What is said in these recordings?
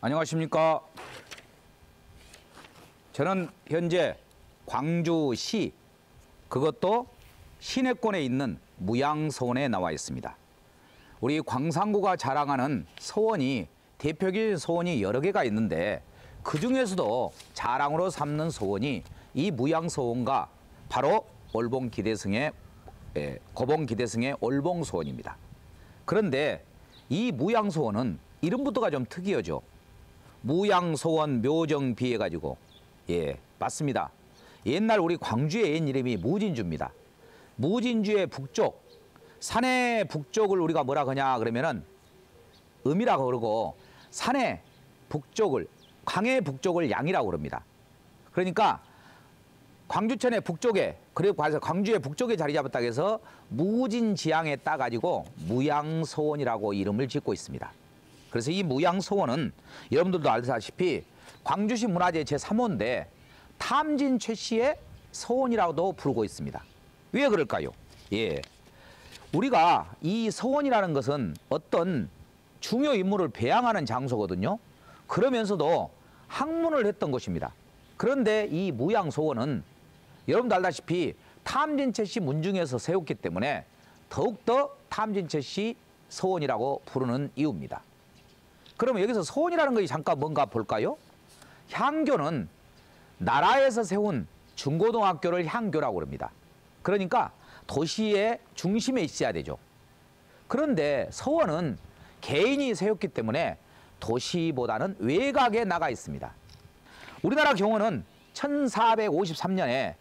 안녕하십니까. 저는 현재 광주시, 그것도 시내권에 있는 무양서원에 나와 있습니다. 우리 광산구가 자랑하는 서원이, 대표적인 서원이 여러 개가 있는데 그 중에서도 자랑으로 삼는 서원이 이 무양서원과 바로 올봉기대승의 고봉기대승의 올봉서원입니다. 그런데 이 무양서원은 이름부터가 좀 특이하죠. 무양서원 묘정비 해가지고, 맞습니다. 옛날 우리 광주의 옛 이름이 무진주입니다. 무진주의 북쪽, 산의 북쪽을 우리가 뭐라 하냐 그러면은 음이라고 그러고, 산의 북쪽을, 강의 북쪽을 양이라고 그럽니다. 그러니까 광주천의 북쪽에, 그리고 광주의 북쪽에 자리 잡았다고 해서 무진지향에 따가지고 무양서원이라고 이름을 짓고 있습니다. 그래서 이 무양서원은 여러분들도 알다시피 광주시 문화재 제3호인데 탐진 최씨의 서원이라고도 부르고 있습니다. 왜 그럴까요? 우리가 이 서원이라는 것은 어떤 중요 인물을 배양하는 장소거든요. 그러면서도 학문을 했던 곳입니다. 그런데 이 무양서원은 여러분도 알다시피 탐진 최씨 문중에서 세웠기 때문에 더욱더 탐진 최씨 서원이라고 부르는 이유입니다. 그러면 여기서 서원이라는 것이 잠깐 뭔가 볼까요? 향교는 나라에서 세운 중고등학교를 향교라고 합니다. 그러니까 도시의 중심에 있어야 되죠. 그런데 서원은 개인이 세웠기 때문에 도시보다는 외곽에 나가 있습니다. 우리나라 경우는 1453년에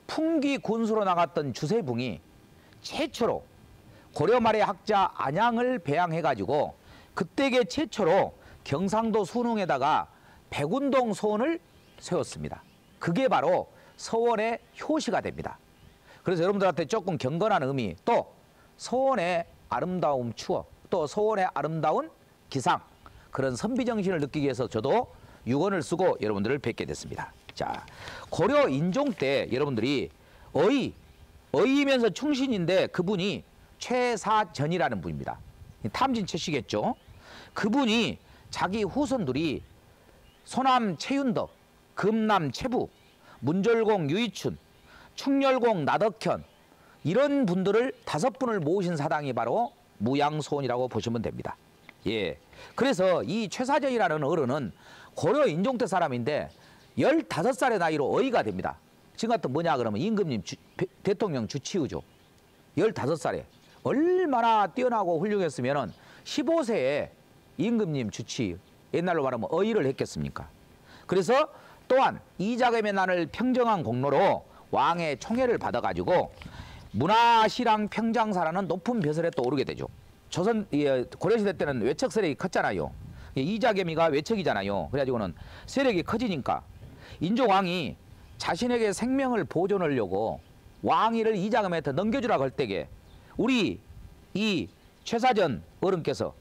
풍기 군수로 나갔던 주세붕이 최초로 고려 말의 학자 안양을 배양해가지고 그때게 최초로 경상도 순흥에다가 백운동 서원을 세웠습니다. 그게 바로 서원의 효시가 됩니다. 그래서 여러분들한테 조금 경건한 의미, 또 서원의 아름다움 추억, 또 서원의 아름다운 기상, 그런 선비정신을 느끼기 위해서 저도 유언을 쓰고 여러분들을 뵙게 됐습니다. 자, 고려 인종 때 여러분들이 어이면서 충신인데 그분이 최사전이라는 분입니다. 탐진 최씨겠죠. 그분이 자기 후손들이 소남 최윤덕, 금남 최부, 문절공 유이춘, 충렬공 나덕현, 이런 분들을 5분을 모으신 사당이 바로 무양서원이라고 보시면 됩니다. 그래서 이 최사전이라는 어른은 고려 인종 때 사람인데 15살의 나이로 어이가 됩니다. 지금 같은 뭐냐 그러면 임금님 대통령 주치의죠. 15살에 얼마나 뛰어나고 훌륭했으면 15세에 임금님 주치의, 옛날로 말하면 어이를 했겠습니까? 그래서 또한 이자겸의 난을 평정한 공로로 왕의 총애를 받아가지고 문화시랑 평장사라는 높은 벼슬에 또 오르게 되죠. 고려시대 때는 외척 세력이 컸잖아요. 이자겸이가 외척이잖아요. 그래가지고는 세력이 커지니까 인조왕이 자신에게 생명을 보존하려고 왕위를 이자겸한테 넘겨주라고 할 때에 우리 이 최사전 어른께서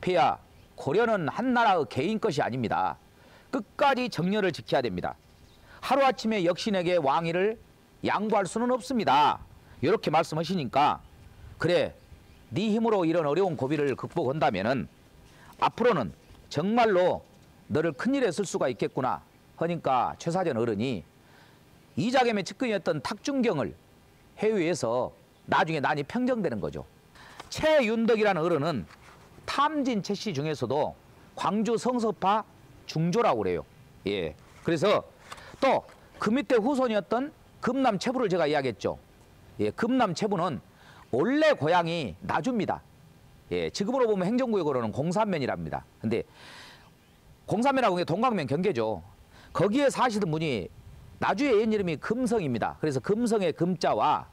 폐하, 고려는 한 나라의 개인 것이 아닙니다. 끝까지 정렬을 지켜야 됩니다. 하루아침에 역신에게 왕위를 양보할 수는 없습니다. 이렇게 말씀하시니까, 그래, 네 힘으로 이런 어려운 고비를 극복한다면은 앞으로는 정말로 너를 큰일에 쓸 수가 있겠구나 하니까 최사전 어른이 이자겸의 측근이었던 탁준경을 해외에서 나중에 난이 평정되는 거죠. 최윤덕이라는 어른은 탐진 최씨 중에서도 광주 성서파 중조라고 그래요. 그래서 또 그 밑에 후손이었던 금남 최부를 제가 이야기했죠. 금남 최부는 원래 고향이 나주입니다. 지금으로 보면 행정구역으로는 공산면이랍니다. 근데 공산면하고 동강면 경계죠. 거기에 사시던 분이 나주의 옛 이름이 금성입니다. 그래서 금성의 금자와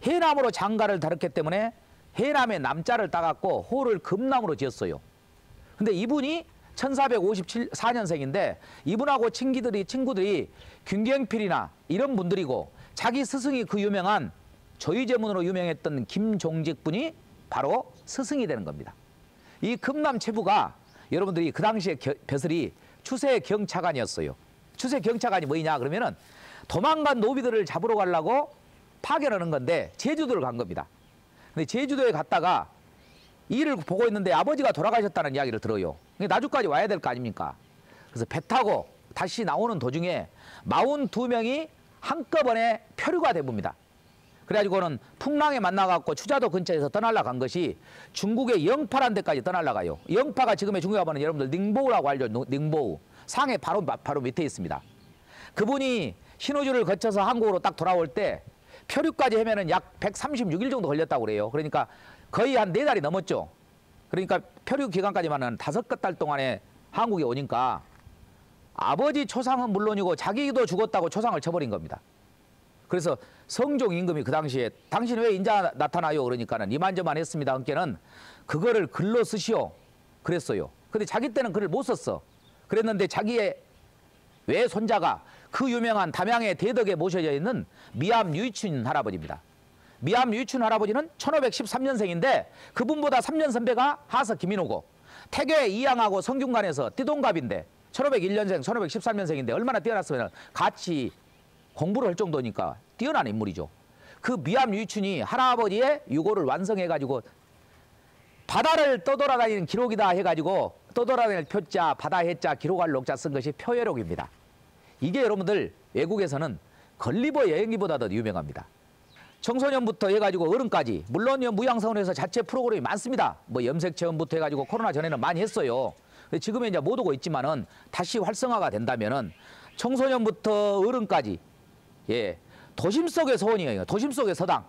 해남으로 장가를 다뤘기 때문에 해남의 남자를 따갖고 호를 금남으로 지었어요. 근데 이분이 1454년생인데 이분하고 친구들이 균경필이나 이런 분들이고, 자기 스승이 그 유명한 조의제문으로 유명했던 김종직 분이 바로 스승이 되는 겁니다. 이 금남 최부가 여러분들이 그 당시에 벼슬이 추세 경차관이었어요. 추세 경차관이 뭐냐 그러면은 도망간 노비들을 잡으러 가려고 파견하는 건데 제주도를 간 겁니다. 근데 제주도에 갔다가 일을 보고 있는데 아버지가 돌아가셨다는 이야기를 들어요. 나주까지 와야 될 거 아닙니까? 그래서 배 타고 다시 나오는 도중에 42명이 한꺼번에 표류가 돼봅니다. 그래가지고는 풍랑에 만나갖고 추자도 근처에서 떠날라간 것이 중국의 영파라는 데까지 떠날라가요. 영파가 지금의 중국에 가면 여러분들 닝보우라고 알죠. 닝보우. 상해 바로 밑에 있습니다. 그분이 신호주를 거쳐서 한국으로 딱 돌아올 때 표류까지 하면은 약 136일 정도 걸렸다고 그래요. 그러니까 거의 한 4달이 넘었죠. 그러니까 표류 기간까지만은 5달 동안에 한국에 오니까 아버지 초상은 물론이고 자기도 죽었다고 초상을 쳐버린 겁니다. 그래서 성종 임금이 그 당시에 당신 왜 인자 나타나요? 그러니까는 이만저만 했습니다. 함께는 그거를 글로 쓰시오. 그랬어요. 근데 자기 때는 글을 못 썼어. 그랬는데 자기의 외손자가 그 유명한 담양의 대덕에 모셔져 있는 미암 유이춘 할아버지입니다. 미암 유이춘 할아버지는 1513년생인데 그분보다 3년 선배가 하서 김인호고 태계 이양하고 성균관에서 띠동갑인데 1501년생, 1513년생인데 얼마나 뛰어났으면 같이 공부를 할 정도니까 뛰어난 인물이죠. 그 미암 유이춘이 할아버지의 유고를 완성해가지고 바다를 떠돌아다니는 기록이다 해가지고 떠돌아다닐 표자, 바다 해자, 기록할 녹자 쓴 것이 표예록입니다. 이게 여러분들 외국에서는 걸리버 여행기보다 더 유명합니다. 청소년부터 해가지고 어른까지 물론 무양서원에서 자체 프로그램이 많습니다. 뭐 염색체험부터 해가지고 코로나 전에는 많이 했어요. 지금은 이제 못 오고 있지만은 다시 활성화가 된다면은 청소년부터 어른까지 예 도심 속의 서원이에요. 도심 속의 서당.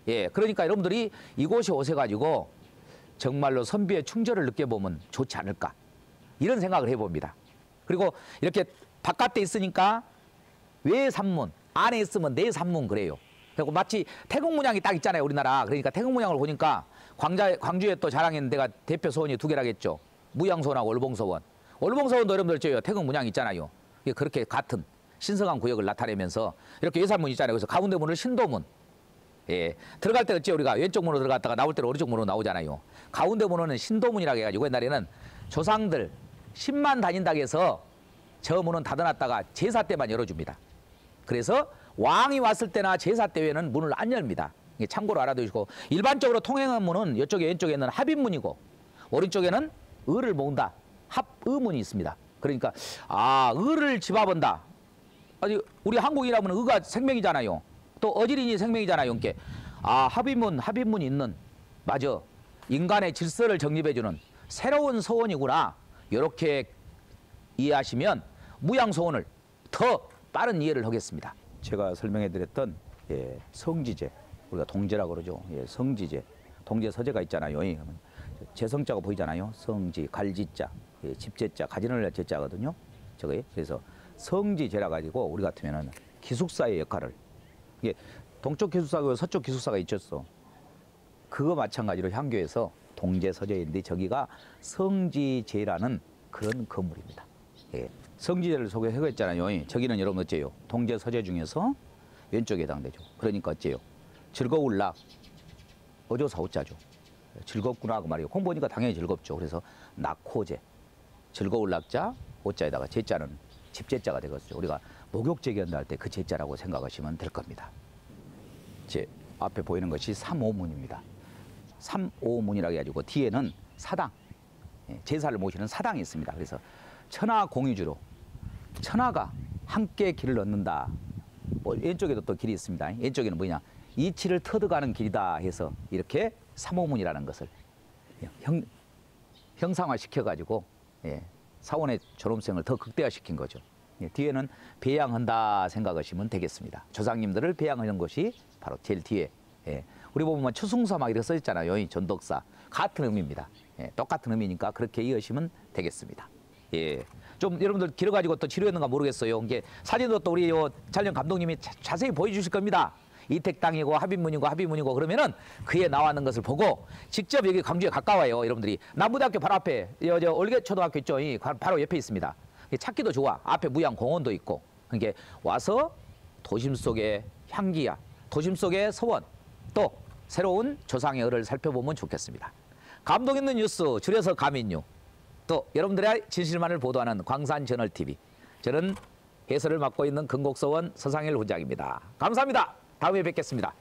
예 그러니까 여러분들이 이곳에 오셔가지고 정말로 선비의 충절을 느껴보면 좋지 않을까 이런 생각을 해봅니다. 그리고 이렇게 바깥에 있으니까 외산문 안에 있으면 내산문 그래요. 그리고 마치 태국문양이 딱 있잖아요 우리나라. 그러니까 태국문양을 보니까 광주에 또 자랑했는 데가 대표 서원이 2개라겠죠. 무양서원하고 월봉서원. 월봉서원도 여러분들 저요 태국문양 있잖아요. 이게 그렇게 같은 신성한 구역을 나타내면서 이렇게 외산문 있잖아요. 그래서 가운데 문을 신도문. 예, 들어갈 때 어째 우리가 왼쪽 문으로 들어갔다가 나올 때는 오른쪽 문으로 나오잖아요. 가운데 문은 신도문이라고 해가지고 옛날에는 조상들 10만 다닌다고 해서 저 문은 닫아놨다가 제사 때만 열어줍니다. 그래서 왕이 왔을 때나 제사 때 외에는 문을 안 열립니다. 이게 참고로 알아두시고 일반적으로 통행한 문은 이쪽에 왼쪽에는 합인문이고 오른쪽에는 을을 모은다. 합의문이 있습니다. 그러니까 을을 집어본다. 아니 우리 한국이라면 의가 생명이잖아요. 또 어지린이 생명이잖아요. 그러니까 합인문이 있는 맞아. 인간의 질서를 정립해주는 새로운 서원이구나. 이렇게 이해하시면 무양서원을 더 빠른 이해를 하겠습니다. 제가 설명해드렸던 성지제, 우리가 동제라고 그러죠. 성지제, 동제 서제가 있잖아요. 제성자가 보이잖아요. 성지, 갈지자, 집제자, 가지널 제자거든요. 저거에 그래서 성지제라 가지고 우리 같으면은 기숙사의 역할을 이게 동쪽 기숙사고 서쪽 기숙사가 있었어. 그거 마찬가지로 향교에서 동제 서제인데 저기가 성지제라는 그런 건물입니다. 성지제를 소개해드렸잖아요. 저기는 여러분 어째요? 동제 서제 중에서 왼쪽에 해당되죠. 그러니까 어째요? 즐거울락 어조사오자죠. 즐겁구나 그 말이에요. 공부하니까 당연히 즐겁죠. 그래서 낙호제 즐거울락자 오자에다가 제자는 집제자가 되겠죠. 우리가 목욕제기한다 할 때 그 제자라고 생각하시면 될 겁니다. 제 앞에 보이는 것이 삼오문입니다. 삼오문이라고 해가지고 뒤에는 사당, 제사를 모시는 사당이 있습니다. 그래서 천하 공유주로 천하가 함께 길을 얻는다. 왼쪽에도 또 길이 있습니다. 왼쪽에는 뭐냐? 이치를 터득하는 길이다 해서 이렇게 삼오문이라는 것을 형상화시켜가지고 사원의 졸업생을 더 극대화시킨 거죠. 뒤에는 배양한다 생각하시면 되겠습니다. 조상님들을 배양하는 것이 바로 제일 뒤에 우리 보면 추승사 막 이렇게 써있잖아요. 전덕사 같은 의미입니다. 똑같은 의미니까 그렇게 이해하시면 되겠습니다. 좀 여러분들 길어가지고 또 지루했는가 모르겠어요. 이게 사진도 또 우리 촬영 감독님이 자세히 보여주실 겁니다. 이택당이고 합인문이고 그러면은 그에 나왔는 것을 보고 직접 여기 광주에 가까워요. 여러분들이 남부대학교 바로 앞에 올개초등학교 있죠. 바로 옆에 있습니다. 찾기도 좋아. 앞에 무양공원도 있고. 그러니까 와서 도심 속의 향기야, 도심 속의 서원, 또 새로운 조상의 을을 살펴보면 좋겠습니다. 감동 있는 뉴스 줄여서 가민뉴. 또 여러분들의 진실만을 보도하는 광산저널TV. 저는 해설을 맡고 있는 건곡서원 서상일 훈장입니다. 감사합니다. 다음에 뵙겠습니다.